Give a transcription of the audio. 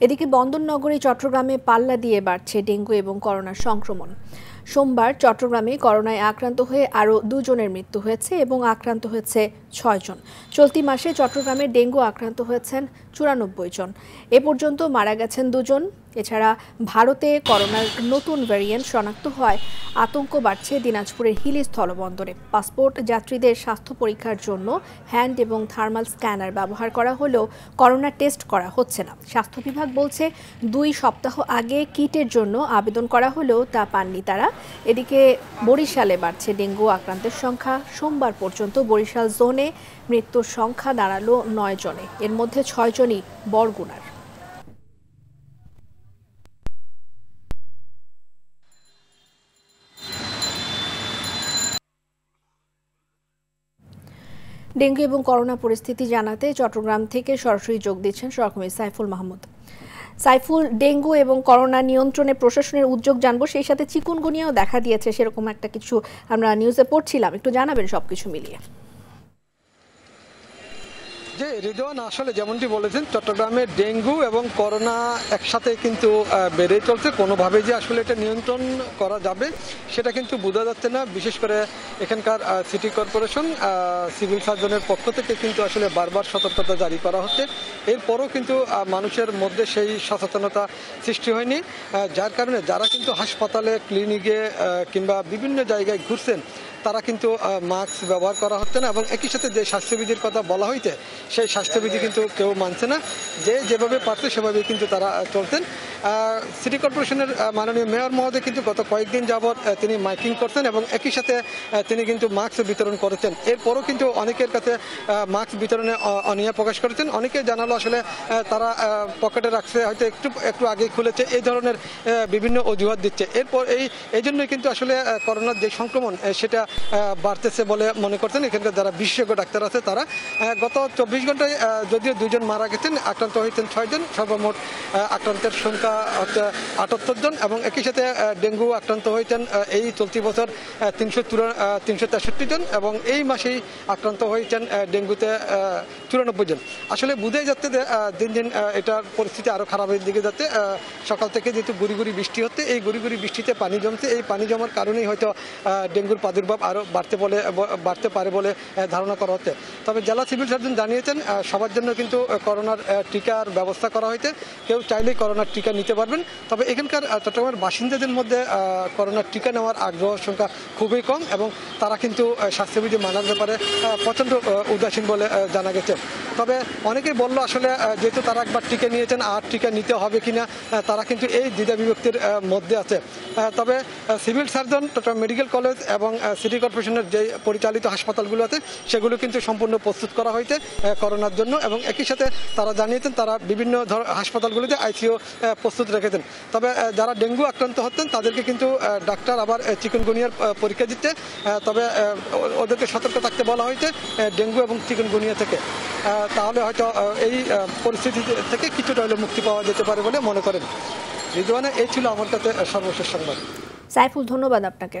এদিকে বন্দরনগরী চট্টগ্রামে পাল্লা দিয়ে বাড়ছে ডেঙ্গু এবং করোনার সংক্রমণ। সোমবার চট্টগ্রামে করোনায় আক্রান্ত হয়ে আরও 2 জনের মৃত্যু হয়েছে এবং আক্রান্ত হয়েছে 6 জন। চলতি মাসে চট্টগ্রামে ডেঙ্গু আক্রান্ত হয়েছেন 94 জন। এ পর্যন্ত মারা গেছেন 2 জন। এছাড়া ভারতে করোনার নতুন ভ্যারিয়েন্ট শনাক্ত হওয়ায় আতঙ্ক বাড়ছে দিনাজপুরের হিলি স্থলবন্দরে। পাসপোর্ট যাত্রীদের স্বাস্থ্য পরীক্ষার জন্য হ্যান্ড এবং থার্মাল স্ক্যানার ব্যবহার করা হলেও করোনা টেস্ট করা হচ্ছে না। স্বাস্থ্য বিভাগ বলছে 2 সপ্তাহ আগে কিটের জন্য আবেদন করা হলেও তা পাননি তারা। এদিকে বরিশালে বাড়ছে ডেঙ্গু আক্রান্তের সংখ্যা। সোমবার পর্যন্ত বরিশাল জোনে মৃত্যুর সংখ্যা দাঁড়ালো 9 জনে। এর মধ্যে 6 জনই বরগুনার। ডেঙ্গু এবং করোনা পরিস্থিতি জানাতে চট্টগ্রাম থেকে সরাসরি যোগ দিচ্ছেন সহকর্মী সাইফুল মাহমুদ। সাইফুল, ডেঙ্গু এবং করোনা নিয়ন্ত্রণে প্রশাসনের উদ্যোগ জানবো, সেই সাথে চিকুনগুনিয়াও দেখা দিয়েছে, সেরকম একটা কিছু আমরা নিউজে পড়ছিলাম, একটু জানাবেন সবকিছু মিলিয়ে। যে রিদওয়ান, আসলে যেমনটি বলেছেন, চট্টগ্রামে ডেঙ্গু এবং করোনা একসাথে কিন্তু বেড়ে চলছে। কোনোভাবে যে আসলে এটা নিয়ন্ত্রণ করা যাবে সেটা কিন্তু বোঝা যাচ্ছে না। বিশেষ করে এখানকার সিটি কর্পোরেশন, সিভিল সার্জনের পক্ষ থেকে কিন্তু আসলে বারবার সতর্কতা জারি করা হচ্ছে। এরপরও কিন্তু মানুষের মধ্যে সেই সচেতনতা সৃষ্টি হয়নি, যার কারণে যারা কিন্তু হাসপাতালে, ক্লিনিকে কিংবা বিভিন্ন জায়গায় ঘুরছেন তারা কিন্তু মাস্ক ব্যবহার করা হচ্ছে না এবং একই সাথে যে স্বাস্থ্যবিধির কথা বলা হয়েছে সেই স্বাস্থ্যবিধি কিন্তু কেউ মানছে না। যে যেভাবে পারছে সেভাবে কিন্তু তারা চলতেন। সিটি কর্পোরেশনের মাননীয় মেয়র মহোদয় কিন্তু গত কয়েকদিন যাবৎ তিনি মাইকিং করছেন এবং একই সাথে তিনি কিন্তু মাস্ক বিতরণ করেছেন। এরপরও কিন্তু অনেকের কাছে মাস্ক বিতরণে অনীহা প্রকাশ করেছেন। অনেকে জানালো আসলে তারা পকেটে রাখছে, হয়তো একটু আগেই খুলেছে, এই ধরনের বিভিন্ন অজুহাত দিচ্ছে। এরপর এই জন্যই কিন্তু আসলে করোনার যে সংক্রমণ সেটা বাড়তেছে বলে মনে করছেন এখানকার যারা বিশেষজ্ঞ ডাক্তার আছে তারা। গত 24 ঘন্টায় যদিও 2 জন মারা গেছেন, আক্রান্ত হয়েছেন 6 জন, সর্বমোট আক্রান্তের সংখ্যা হচ্ছে 78 জন এবং একই সাথে ডেঙ্গু আক্রান্ত হয়েছেন এই চলতি বছর 363 জন এবং এই মাসেই আক্রান্ত হয়েছেন ডেঙ্গুতে 94 জন। আসলে বুঝাই যাচ্ছে যে দিন দিন এটার পরিস্থিতি আরও খারাপের দিকে যাচ্ছে। সকাল থেকে যেহেতু গুড়ি গুড়ি বৃষ্টি হচ্ছে, এই গুড়ি গুড়ি বৃষ্টিতে পানি জমছে, এই পানি জমার কারণেই হয়তো ডেঙ্গুর প্রাদুর্ভাব আরও বাড়তে পারে বলে ধারণা করা হচ্ছে। তবে জেলা সিভিল সার্জন জানিয়েছেন সবার জন্য কিন্তু করোনার টিকার ব্যবস্থা করা হয়েছে, কেউ চাইলেই করোনার টিকা নিতে পারবেন। তবে এখানকার চট্টগ্রামের বাসিন্দাদের মধ্যে করোনার টিকা নেওয়ার আগ্রহ সংখ্যা খুবই কম এবং তারা কিন্তু স্বাস্থ্যবিধি মানার ব্যাপারে প্রচণ্ড উদাসীন বলে জানা গেছে। তবে অনেকেই বললো আসলে যেহেতু তারা একবার টিকা নিয়েছেন আর টিকা নিতে হবে কিনা, তারা কিন্তু এই দ্বিধা বিভক্তির মধ্যে আছে। তবে civil surgeon, Chattogram medical college এবং সিটি কর্পোরেশনের যে পরিচালিত হাসপাতালগুলো আছে সেগুলো কিন্তু সম্পূর্ণ প্রস্তুত করা হয়েছে করোনার জন্য এবং একই সাথে তারা জানিয়েছেন তারা বিভিন্ন হাসপাতালগুলিতে আইসিইউ প্রস্তুত রেখেছেন। তবে যারা ডেঙ্গু আক্রান্ত হচ্ছেন তাদেরকে কিন্তু ডাক্তার আবার চিকুনগুনিয়ার পরীক্ষা দিচ্ছে, তবে ওদেরকে সতর্ক থাকতে বলা হয়েছে ডেঙ্গু এবং চিকুনগুনিয়া থেকে। তাহলে হয়তো এই পরিস্থিতি থেকে কিছুটা হলেও মুক্তি পাওয়া যেতে পারে বলে মনে করেন। রিদওয়ানা, এই ছিল আমার কাছে সর্বশেষ সংবাদ। সাইফুল, ধন্যবাদ আপনাকে।